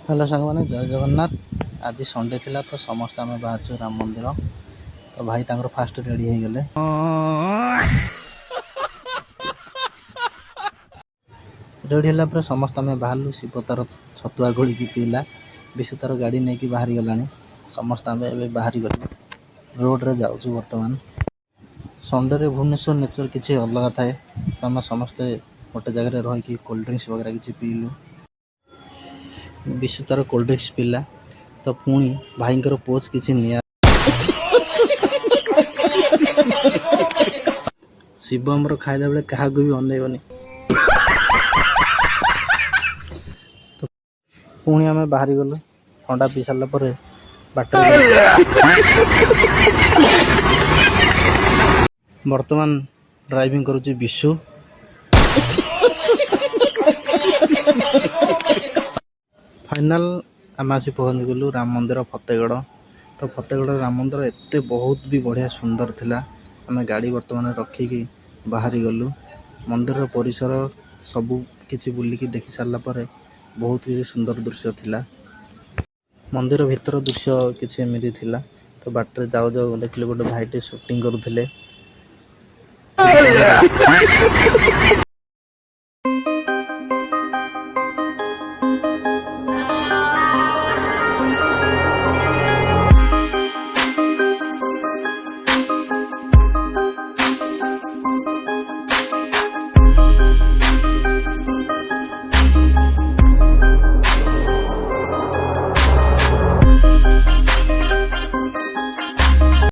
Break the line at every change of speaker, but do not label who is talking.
Hello सांग मैंने जय जगन्नाथ। आज संडे थिला तो समस्त आम बाहर राम मंदिर। तो भाई तांकर फास्ट रेडी हो गले। रेडी है समस्त आम बाहर शिव तार छतुआ गोली पीला विशु तार गाड़ी नहीं कि बाहरी गला। समस्त आम ए बाहरी गले रोड रे जाऊँ बर्तमान। संडे रे भुवनेश्वर नेचर किसी अलग थाए। तो आम समस्ते गोटे जगह रही कोल्ड ड्रिंक्स वगैरह किसी पीलु। विशु तार कोल्ड ड्रिंक्स पीला तो पुणी भाई पोज किसी निया। शिव आमर खाइला बेले क्या भी अनेबनी। तो पुणी आम बाहरी गलु ठंडा पी सारा पर बाट बर्तमान ड्राइविंग करुच्ची विशु। फाइनाल आम आसी पहुँच गलु राम मंदिर फतेगढ़। तो फतेगढ़ राम मंदिर एते बहुत भी बढ़िया सुंदर थिला। आम गाड़ी बर्तमान रखिकी बाहरी गलु। मंदिर परिसर सबू किछि बुलिकी देखि सारा पर बहुत किसी सुंदर दृश्य थिला। मंदिर भीतर दृश्य किछि एमिति थिला। तो बाटर जाऊ जाऊ देखले गोटे भाईटे शूटिंग करुथिले।